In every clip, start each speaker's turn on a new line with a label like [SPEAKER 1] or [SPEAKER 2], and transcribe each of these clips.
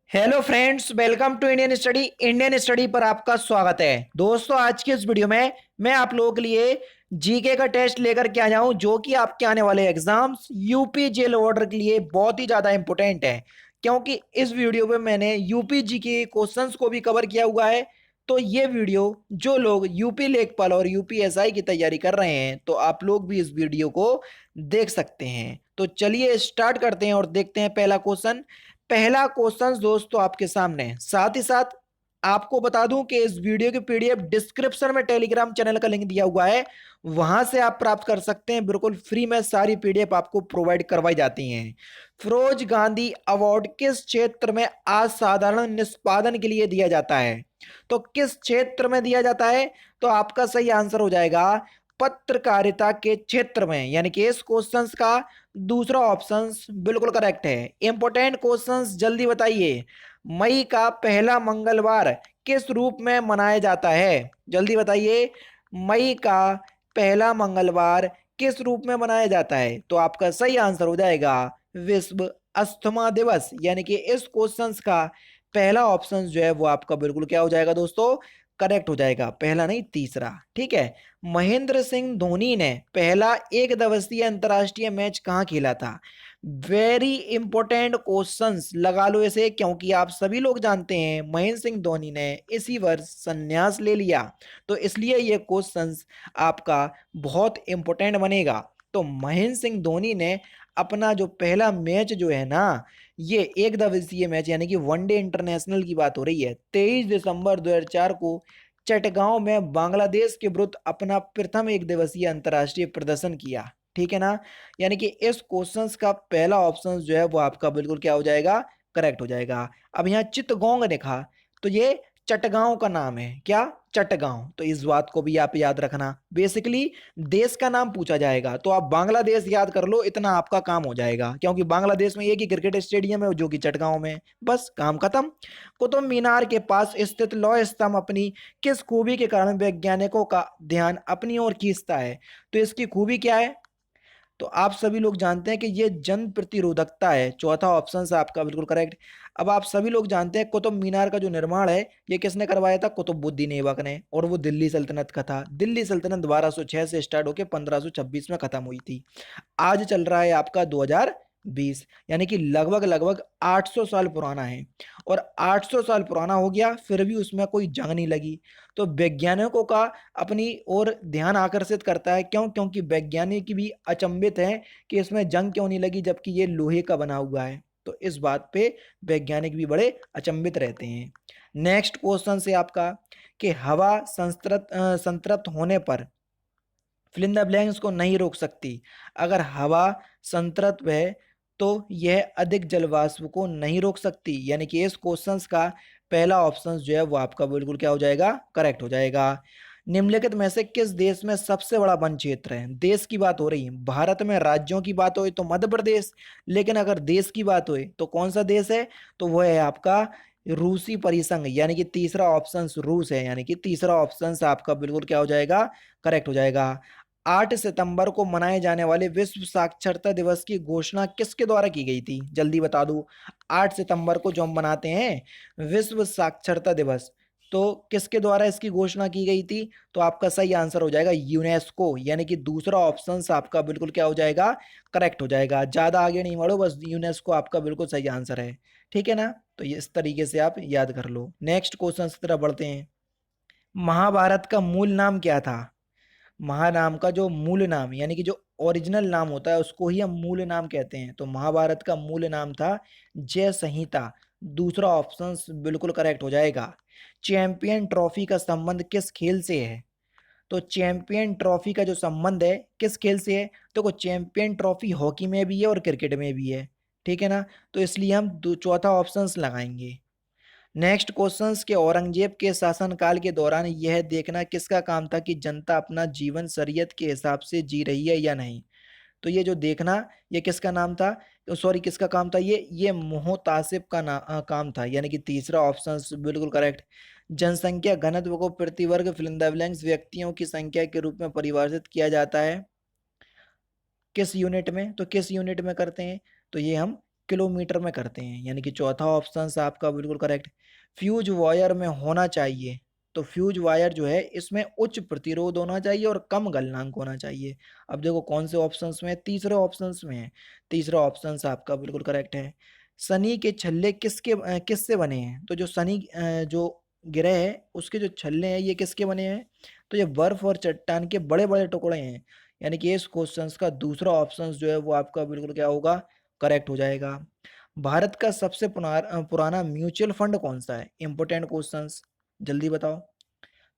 [SPEAKER 1] Hello friends, welcome to Indian study पर आपका स्वागत है। दोस्तों, आज की इस वीडियो में मैं आप लोगों के लिए जीके का टेस्ट लेकर के आया हूं, जो कि आपके आने वाले एग्जाम्स यूपी जेल ऑर्डर के लिए बहुत ही ज्यादा इंपॉर्टेंट है। क्योंकि इस वीडियो में मैंने यूपी जीके क्वेश्चंस को भी कवर किया हुआ है। तो ये वीडियो जो लोग यूपी लेखपाल और यूपीएसआई की तैयारी कर रहे हैं, तो आप लोग भी इस वीडियो को देख सकते हैं। तो चलिए स्टार्ट करते हैं और देखते हैं पहला क्वेश्चन दोस्तों आपके सामने। साथ ही साथ आपको बता दूं कि इस वीडियो की पीडीएफ डिस्क्रिप्शन में टेलीग्राम चैनल का लिंक दिया हुआ है, वहां से आप प्राप्त कर सकते हैं। बिल्कुल फ्री में सारी पीडीएफ आपको प्रोवाइड करवाई जाती हैं। फिरोज गांधी अवार्ड किस क्षेत्र में असाधारण निष्पादन के लिए दिया जाता है? तो किस क्षेत्र में दिया जाता है? तो आपका सही आंसर हो जाएगा पत्रकारिता के क्षेत्र में, यानी कि इस क्वेश्चंस का दूसरा ऑप्शन बिल्कुल करेक्ट है। इंपॉर्टेंट क्वेश्चंस जल्दी बताइए। मई का पहला मंगलवार किस रूप में मनाया जाता है? जल्दी बताइए। मई का पहला मंगलवार किस रूप में मनाया जाता है? तो आपका सही आंसर हो जाएगा विश्व अस्थमा दिवस, यानी कि इस क्वेश्चंस का पहला ऑप्शन जो है वो आपका बिल्कुल क्या हो जाएगा दोस्तों? करेक्ट हो जाएगा। पहला नहीं, तीसरा। ठीक है। महेंद्र सिंह धोनी ने पहला एक दिवसीय अंतरराष्ट्रीय मैच कहाँ खेला था? वेरी इंपॉर्टेंट क्वेश्चंस, लगा लो इसे, क्योंकि आप सभी लोग जानते हैं महेंद्र सिंह धोनी ने इसी वर्ष संन्यास ले लिया। तो इसलिए ये क्वेश्चंस आपका बहुत इंपॉर्टेंट बनेगा। तो महेंद्र सिंह धोनी ने अपना जो पहला मैच जो है ना, ये एक दिवसीय मैच यानी कि वनडे इंटरनेशनल की बात हो रही है, 23 दिसंबर 2004 को चटगांव में बांग्लादेश के विरुद्ध अपना प्रथम एक दिवसीय अंतर्राष्ट्रीय प्रदर्शन किया। ठीक है ना? यानी कि इस क्वेश्चंस का पहला ऑप्शन जो है वो आपका बिल्कुल क्या हो जाएगा? करेक्ट हो जाएगा। अब यहाँ चिttगोंग लिखा, तो ये चटगांव का नाम है। क्या? चटगांव। तो इस बात को भी आप याद रखना। बेसिकली देश का नाम पूछा जाएगा तो आप बांग्लादेश याद कर लो, इतना आपका काम हो जाएगा, क्योंकि बांग्लादेश में एक ही क्रिकेट स्टेडियम है जो कि चटगांव में है। बस काम खत्म। कुतुब मीनार के पास स्थित लौह स्तंभ अपनी किस खूबी के कारण वैज्ञानिकों का ध्यान अपनी ओर खींचता है? तो इसकी खूबी क्या है? तो आप सभी लोग जानते हैं कि ये जन प्रतिरोधकता है। चौथा ऑप्शन है आपका बिल्कुल करेक्ट। अब आप सभी लोग जानते हैं कुतुब मीनार का जो निर्माण है ये किसने करवाया था? कुतुबुद्दीन ऐबक ने। और वो दिल्ली सल्तनत का था। दिल्ली सल्तनत 1206 से स्टार्ट होकर 1526 में खत्म हुई थी। आज चल रहा है आपका 2020, यानी कि लगभग लगभग 800 साल पुराना है। और 800 साल पुराना हो गया फिर भी उसमें कोई जंग नहीं लगी। तो वैज्ञानिकों का अपनी ओर ध्यान आकर्षित करता है। क्यों? क्योंकि वैज्ञानिक भी अचंभित हैं कि इसमें जंग क्यों नहीं लगी, जबकि ये लोहे का बना हुआ है। तो इस बात पे वैज्ञानिक भी बड़े अचंभित रहते हैं। नेक्स्ट क्वेश्चन से आपका कि हवा संतृप्त होने पर फिल इन द ब्लैंक्स को नहीं रोक सकती। अगर हवा संतृप्त है तो यह अधिक जलवाष्प को नहीं रोक सकती, यानी कि इस क्वेश्चंस का पहला ऑप्शन जो है वो आपका बिल्कुल क्या हो जाएगा? करेक्ट हो जाएगा। निम्नलिखित में से किस देश में सबसे बड़ा वन क्षेत्र है? देश की बात हो रही है। भारत में राज्यों की बात हो तो मध्य प्रदेश, लेकिन अगर देश की बात हो तो कौन सा देश है? तो वो है आपका रूसी परिसंघ, यानी कि तीसरा ऑप्शन रूस है। यानी कि तीसरा ऑप्शन आपका बिल्कुल क्या हो जाएगा? करेक्ट हो जाएगा। 8 सितंबर को मनाए जाने वाले विश्व साक्षरता दिवस की घोषणा किसके द्वारा की गई थी? जल्दी बता दो। 8 सितंबर को जो हम मनाते हैं विश्व साक्षरता दिवस, तो किसके द्वारा इसकी घोषणा की गई थी? तो आपका सही आंसर हो जाएगा यूनेस्को, यानी कि दूसरा ऑप्शन आपका बिल्कुल क्या हो जाएगा? करेक्ट हो जाएगा। ज्यादा आगे नहीं बढ़ो, बस यूनेस्को आपका बिल्कुल सही आंसर है। ठीक है ना? तो ये इस तरीके से आप याद कर लो। नेक्स्ट क्वेश्चन की तरफ बढ़ते हैं। महाभारत का मूल नाम क्या था? महानाम का जो मूल नाम, यानी कि जो ओरिजिनल नाम होता है उसको ही हम मूल नाम कहते हैं। तो महाभारत का मूल नाम था जय संहिता। दूसरा ऑप्शन बिल्कुल करेक्ट हो जाएगा। चैंपियन ट्रॉफी का संबंध किस खेल से है? तो चैंपियन ट्रॉफी का जो संबंध है किस खेल से है? तो चैंपियन ट्रॉफी हॉकी में भी है और क्रिकेट में भी है। ठीक है ना? तो इसलिए हम चौथा ऑप्शन लगाएंगे। नेक्स्ट क्वेश्चंस के औरंगजेब के शासनकाल के दौरान यह देखना किसका काम था कि जनता अपना जीवन शरीयत के हिसाब से जी रही है या नहीं? तो ये जो देखना, ये किसका नाम था? तो सॉरी, किसका काम था? ये मोहतासिब का काम था, यानी कि तीसरा ऑप्शन बिल्कुल करेक्ट। जनसंख्या घनत्व को प्रति वर्ग फिल इन द ब्लैंक्स व्यक्तियों की संख्या के रूप में परिभाषित किया जाता है किस यूनिट में? तो किस यूनिट में करते हैं? तो ये हम किलोमीटर में करते हैं, यानी कि चौथा ऑप्शन आपका बिल्कुल करेक्ट। फ्यूज वायर में होना चाहिए, तो फ्यूज वायर जो है इसमें उच्च प्रतिरोध होना चाहिए और कम गलनांक होना चाहिए। अब देखो कौन से ऑप्शंस में है, तीसरे ऑप्शंस में है। तीसरा ऑप्शन आपका बिल्कुल करेक्ट है। शनि के छल्ले किससे बने हैं, तो जो शनि जो ग्रह है उसके जो छल्ले हैं ये किसके बने हैं, तो ये बर्फ और चट्टान के बड़े बड़े टुकड़े हैं, यानी कि इस क्वेश्चंस का दूसरा ऑप्शन जो है वो आपका बिल्कुल क्या होगा, करेक्ट हो जाएगा। भारत का सबसे पुराना म्यूचुअल फंड कौन सा है, इंपोर्टेंट क्वेश्चंस, जल्दी बताओ।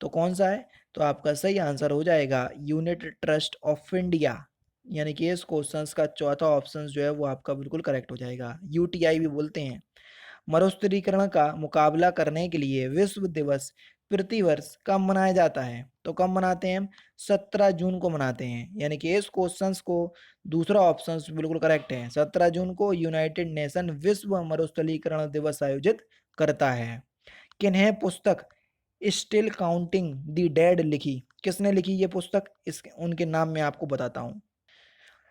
[SPEAKER 1] तो कौन सा है, तो आपका सही आंसर हो जाएगा यूनिट ट्रस्ट ऑफ इंडिया, यानी कि इस क्वेश्चंस का चौथा ऑप्शन जो है वो आपका बिल्कुल करेक्ट हो जाएगा। यूटीआई भी बोलते हैं। मरुस्थलीकरण का मुकाबला करने के लिए विश्व दिवस प्रतिवर्ष कब मनाया जाता है, तो कब मनाते हैं हम, 17 जून को मनाते हैं, यानी कि इस क्वेश्चंस को दूसरा ऑप्शन बिल्कुल करेक्ट है। 17 जून को यूनाइटेड नेशन विश्व मरुस्थलीकरण दिवस आयोजित करता है। किन्हें पुस्तक स्टिल काउंटिंग द डेड लिखी, किसने लिखी ये पुस्तक, इस उनके नाम मैं आपको बताता हूँ।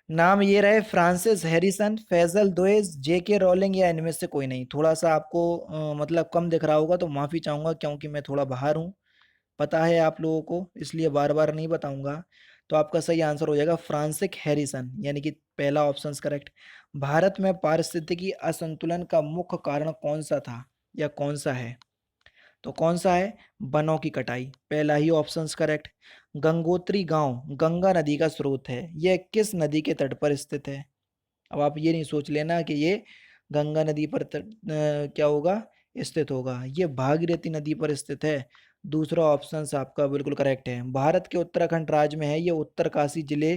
[SPEAKER 1] नाम ये रहे फ्रांसिस हैरिसन, फैजल दोएज, जेके रोलिंग, या इनमें से कोई नहीं। थोड़ा सा आपको मतलब कम दिख रहा होगा तो माफ़ी चाहूँगा, क्योंकि मैं थोड़ा बाहर हूँ, पता है आप लोगों को, इसलिए बार बार नहीं बताऊंगा। तो आपका सही आंसर हो जाएगा फ्रांसिस हैरिसन, यानी कि पहला ऑप्शन करेक्ट। भारत में पारिस्थितिकी असंतुलन का मुख्य कारण कौन सा था या कौन सा है, तो कौन सा है, वनों की कटाई, पहला ही ऑप्शन करेक्ट। गंगोत्री गांव गंगा नदी का स्रोत है, यह किस नदी के तट पर स्थित है। अब आप ये नहीं सोच लेना कि ये गंगा नदी पर क्या होगा, स्थित होगा, ये भागीरथी नदी पर स्थित है। दूसरा ऑप्शन आपका बिल्कुल करेक्ट है। भारत के उत्तराखंड राज्य में है, ये उत्तरकाशी जिले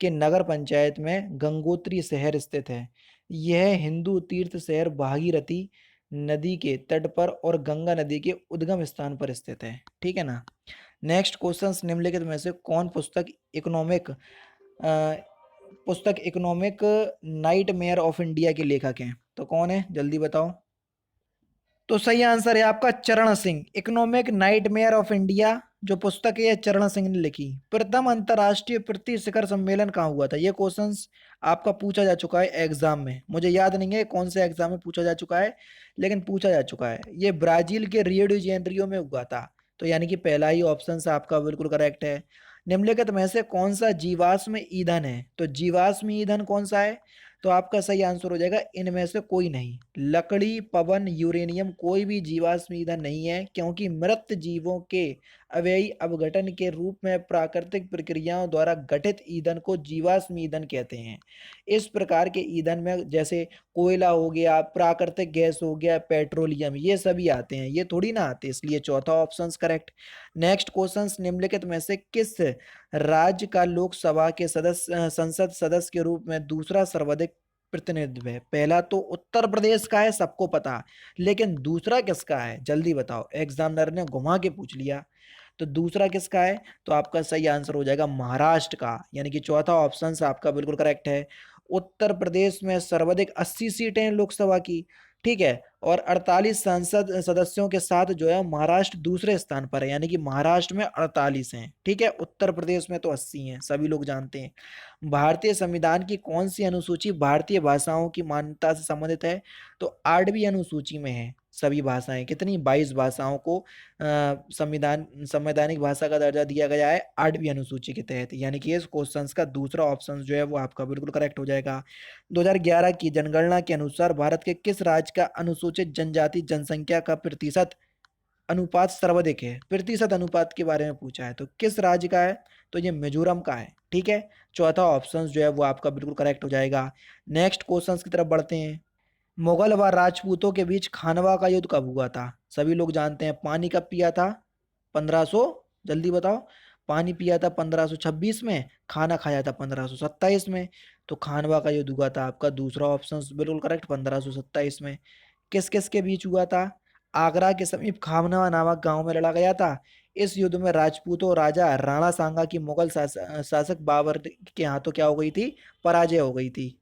[SPEAKER 1] के नगर पंचायत में गंगोत्री शहर स्थित है। यह हिंदू तीर्थ शहर भागीरथी नदी के तट पर और गंगा नदी के उद्गम स्थान पर स्थित है, ठीक है ना। नेक्स्ट क्वेश्चन, निम्नलिखित में से कौन पुस्तक इकोनॉमिक नाइटमेयर ऑफ इंडिया के लेखक हैं, तो कौन है, जल्दी बताओ। तो सही आंसर है आपका चरण Singh. Economic nightmare of India जो पुस्तक है चरण सिंह ने लिखी। प्रथम अंतर्राष्ट्रीय पृथ्वी शिखर सम्मेलन कहाँ हुआ था, ये क्वेश्चंस आपका पूछा जा चुका है एग्जाम में, मुझे याद नहीं है कौन से एग्जाम में पूछा जा चुका है, लेकिन पूछा जा चुका है। ये ब्राजील के रियो डी जेनेरियो में हुआ था, तो यानी कि पहला ही ऑप्शन आपका बिल्कुल करेक्ट है। निम्नलिखित में से कौन सा जीवाश्म ईंधन है, तो जीवाश्म ईंधन कौन सा है, तो आपका सही आंसर हो जाएगा इनमें से कोई नहीं। लकड़ी, पवन, यूरेनियम कोई भी जीवाश्म ईंधन नहीं है, क्योंकि मृत जीवों के अव्ययी अपघटन के रूप में प्राकृतिक प्रक्रियाओं द्वारा गठित ईंधन को जीवाश्म ईंधन कहते हैं। इस प्रकार के ईंधन में जैसे कोयला हो गया, प्राकृतिक गैस हो गया, पेट्रोलियम, ये सभी आते हैं, ये थोड़ी ना आते, इसलिए चौथा ऑप्शन करेक्ट। नेक्स्ट क्वेश्चन, निम्नलिखित में से किस राज्य का लोकसभा के संसद सदस्य के रूप में दूसरा सर्वाधिक प्रतिनिधित्व है। पहला तो उत्तर प्रदेश का है, सबको पता, लेकिन दूसरा किसका है, जल्दी बताओ, एग्जामिनर ने घुमा के पूछ लिया। तो दूसरा किसका है, तो आपका सही आंसर हो जाएगा महाराष्ट्र का, यानी कि चौथा ऑप्शन आपका बिल्कुल करेक्ट है। उत्तर प्रदेश में सर्वाधिक 80 सीटें हैं लोकसभा की, ठीक है, और 48 संसद सदस्यों के साथ जो है महाराष्ट्र दूसरे स्थान पर है, यानी कि महाराष्ट्र में 48 हैं, ठीक है, उत्तर प्रदेश में तो 80 हैं, सभी लोग जानते हैं। भारतीय संविधान की कौन सी अनुसूची भारतीय भाषाओं की मान्यता से संबंधित है, तो 8वीं अनुसूची में है सभी भाषाएं, कितनी, 22 भाषाओं को संवैधानिक भाषा का दर्जा दिया गया है 8वीं अनुसूची के तहत, यानी कि इस क्वेश्चन का दूसरा ऑप्शन जो है वो आपका बिल्कुल करेक्ट हो जाएगा। 2011 की जनगणना के अनुसार भारत के किस राज्य का अनुसूचित जनजाति जनसंख्या का प्रतिशत अनुपात सर्वाधिक है, प्रतिशत अनुपात के बारे में पूछा है, तो किस राज्य का है, तो ये मिजोरम का है, ठीक है। चौथा ऑप्शन जो है वो आपका बिल्कुल करेक्ट हो जाएगा। नेक्स्ट क्वेश्चन की तरफ बढ़ते हैं। मुगल व राजपूतों के बीच खानवा का युद्ध कब हुआ था, सभी लोग जानते हैं, पानी कब पिया था, 1500, जल्दी बताओ, पानी पिया था 1526 में, खाना खाया था 1527 में, तो खानवा का युद्ध हुआ था आपका दूसरा ऑप्शन बिल्कुल करेक्ट 1527 में। किस किस के बीच हुआ था, आगरा के समीप खामनवा नामक गांव में लड़ा गया था। इस युद्ध में राजपूतों राजा राणा सांगा की मुगल शासक बाबर के हाथों क्या हो गई थी, पराजय हो गई थी।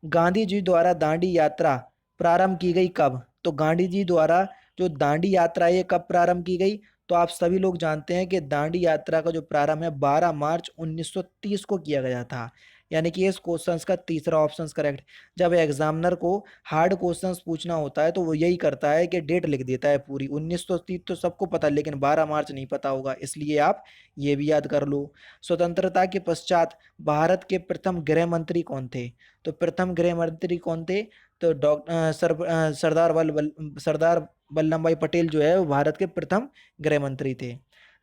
[SPEAKER 1] गांधी जी द्वारा दांडी यात्रा प्रारंभ की गई कब, तो गांधी जी द्वारा जो दांडी यात्रा है ये कब प्रारंभ की गई, तो आप सभी लोग जानते हैं कि दांडी यात्रा का जो प्रारंभ है 12 मार्च 1930 को किया गया था, यानी कि इस क्वेश्चंस का तीसरा ऑप्शन करेक्ट। जब एग्जामिनर को हार्ड क्वेश्चंस पूछना होता है तो वो यही करता है कि डेट लिख देता है पूरी। 1930 तो सबको पता, लेकिन 12 मार्च नहीं पता होगा, इसलिए आप ये भी याद कर लो। स्वतंत्रता के पश्चात भारत के प्रथम गृह मंत्री कौन थे? तो प्रथम गृह मंत्री कौन थे? तो सरदार वल्लभ भाई पटेल जो है वो भारत के प्रथम गृह मंत्री थे।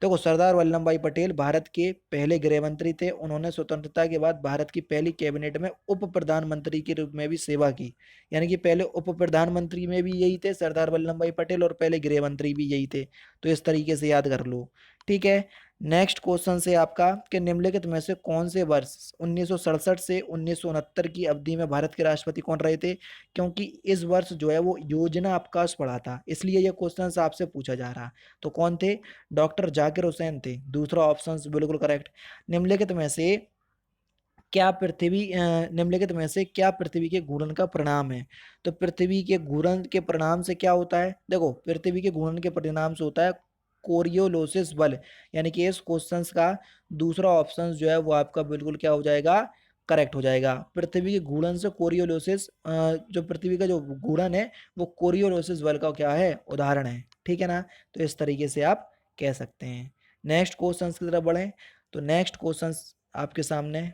[SPEAKER 1] देखो, सरदार वल्लभ भाई पटेल भारत के पहले गृह मंत्री थे। उन्होंने स्वतंत्रता के बाद भारत की पहली कैबिनेट में उप प्रधानमंत्री के रूप में भी सेवा की। यानी कि पहले उप प्रधानमंत्री में भी यही थे सरदार वल्लभ भाई पटेल, और पहले गृह मंत्री भी यही थे। तो इस तरीके से याद कर लो। ठीक है, नेक्स्ट क्वेश्चन से आपका कि निम्नलिखित में से कौन से वर्ष 1967 से 1969 की अवधि में भारत के राष्ट्रपति कौन रहे थे? क्योंकि इस वर्ष जो है वो योजना अवकाश पड़ा था, इसलिए ये क्वेश्चन आपसे पूछा जा रहा। तो कौन थे? डॉक्टर जाकिर हुसैन थे। दूसरा ऑप्शन बिल्कुल करेक्ट। निम्नलिखित में से निम्नलिखित में से क्या पृथ्वी के घूर्णन का परिणाम है? तो पृथ्वी के घूर्णन के परिणाम से क्या होता है? देखो, पृथ्वी के घूर्णन के परिणाम से होता है कोरियोलोसिस बल। यानी कि इस क्वेश्चंस का दूसरा ऑप्शन जो है वो आपका बिल्कुल क्या हो जाएगा? करेक्ट हो जाएगा। पृथ्वी के घूर्णन से कोरियोलोसिस, जो पृथ्वी का जो घूर्णन है वो कोरियोलोसिस बल का क्या है? उदाहरण है। ठीक है ना? तो इस तरीके से आप कह सकते हैं। नेक्स्ट क्वेश्चन की तरफ बढ़ें। तो नेक्स्ट क्वेश्चन आपके सामने,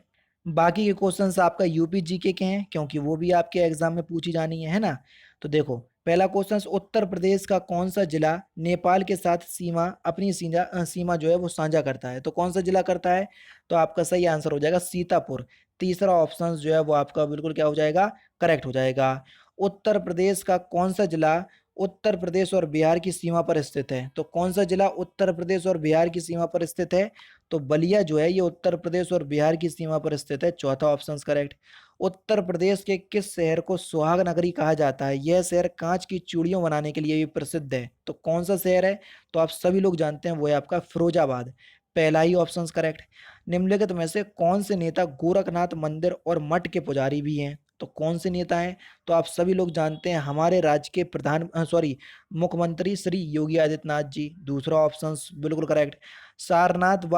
[SPEAKER 1] बाकी के क्वेश्चंस आपका यूपी जीके के हैं, क्योंकि वो भी आपके एग्जाम में पूछी जानी है ना? तो देखो, पहला क्वेश्चन, उत्तर प्रदेश का कौन सा जिला नेपाल के साथ अपनी सीमा जो है वो साझा करता है? तो कौन सा जिला करता है? तो आपका सही आंसर हो जाएगा सीतापुर। तीसरा ऑप्शन जो है वो आपका बिल्कुल क्या हो जाएगा? करेक्ट हो जाएगा। उत्तर प्रदेश का कौन सा जिला उत्तर प्रदेश और बिहार की सीमा पर स्थित है? तो कौन सा जिला उत्तर प्रदेश और बिहार की सीमा पर स्थित है? तो बलिया जो है ये उत्तर प्रदेश और बिहार की सीमा पर स्थित है। चौथा ऑप्शन करेक्ट। उत्तर प्रदेश के किस शहर को सुहाग नगरी कहा जाता है? यह शहर कांच की चूड़ियों बनाने के लिए भी प्रसिद्ध है। तो कौन सा शहर है? तो आप सभी लोग जानते हैं, वो है आपका फिरोजाबाद। पहला ही ऑप्शन करेक्ट। निम्नलिखित में से कौन से नेता गोरखनाथ मंदिर और मठ के पुजारी भी हैं? तो कौन से नेता हैं? तो आप सभी लोग जानते हैं, हमारे राज्य के मुख्यमंत्री श्री योगी आदित्यनाथ जी। दूसरा ऑप्शन बिल्कुल करेक्ट। सारनाथ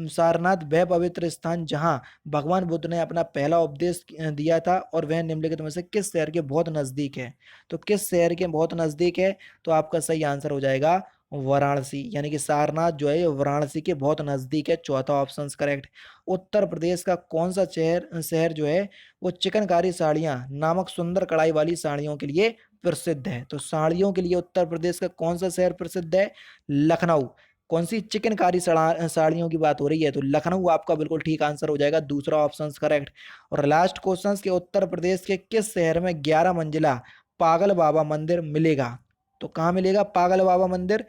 [SPEAKER 1] सारनाथ वह पवित्र स्थान जहां भगवान बुद्ध ने अपना पहला उपदेश दिया था, और वह निम्नलिखित में से किस शहर के बहुत नजदीक है? तो किस शहर के बहुत नजदीक है? तो आपका सही आंसर हो जाएगा वाराणसी। यानी कि सारनाथ जो है ये वाराणसी के बहुत नजदीक है। चौथा ऑप्शन करेक्ट। उत्तर प्रदेश का कौन सा शहर शहर जो है वो चिकनकारी साड़ियां नामक सुंदर कढ़ाई वाली साड़ियों के लिए प्रसिद्ध है? तो साड़ियों के लिए उत्तर प्रदेश का कौन सा शहर प्रसिद्ध है? लखनऊ। कौन सी चिकनकारी साड़ियों की बात हो रही है? तो लखनऊ आपका बिल्कुल ठीक आंसर हो जाएगा। दूसरा ऑप्शन करेक्ट। और लास्ट क्वेश्चन के उत्तर प्रदेश के किस शहर में 11 मंजिला पागल बाबा मंदिर मिलेगा? तो कहाँ मिलेगा पागल बाबा मंदिर,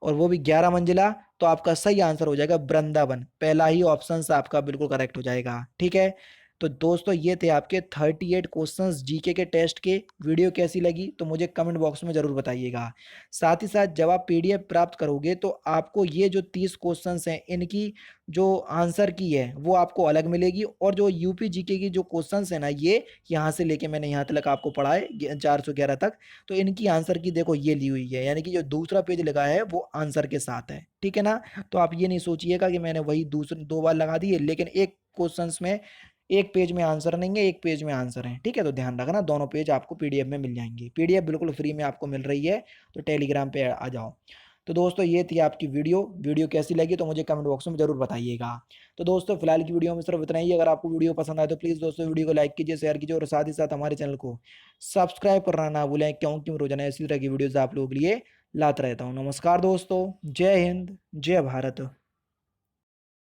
[SPEAKER 1] और वो भी 11 मंजिला? तो आपका सही आंसर हो जाएगा वृंदावन। पहला ही ऑप्शन आपका बिल्कुल करेक्ट हो जाएगा। ठीक है, तो दोस्तों ये थे आपके 38 क्वेश्चंस जीके के टेस्ट के। वीडियो कैसी लगी तो मुझे कमेंट बॉक्स में जरूर बताइएगा। साथ ही साथ जब आप पीडीएफ प्राप्त करोगे तो आपको ये जो 30 क्वेश्चंस हैं इनकी जो आंसर की है वो आपको अलग मिलेगी, और जो यूपी जीके की जो क्वेश्चंस है ना, ये यहाँ से लेके मैंने यहाँ तक आपको पढ़ाए 411 तक, तो इनकी आंसर की देखो ये ली हुई है। यानी कि जो दूसरा पेज लगा है वो आंसर के साथ है। ठीक है ना? तो आप ये नहीं सोचिएगा कि मैंने वही दूसरे 2 बार लगा दिए, लेकिन एक क्वेश्चंस में एक पेज में आंसर नहीं है, एक पेज में आंसर है। ठीक है, तो ध्यान रखना, दोनों पेज आपको पीडीएफ में मिल जाएंगे। पीडीएफ बिल्कुल फ्री में आपको मिल रही है, तो टेलीग्राम पे आ जाओ। तो दोस्तों ये थी आपकी वीडियो कैसी लगी तो मुझे कमेंट बॉक्स में जरूर बताइएगा। तो दोस्तों फिलहाल की वीडियो में सिर्फ इतना ही। अगर आपको वीडियो पसंद आए तो प्लीज़ दोस्तों वीडियो को लाइक कीजिए, शेयर कीजिए, और साथ ही साथ हमारे चैनल को सब्सक्राइब करना ना भूलें, क्योंकि मैं रोजाना इसी तरह की वीडियोज़ आप लोगों के लिए लाता रहता हूँ। नमस्कार दोस्तों, जय हिंद, जय भारत।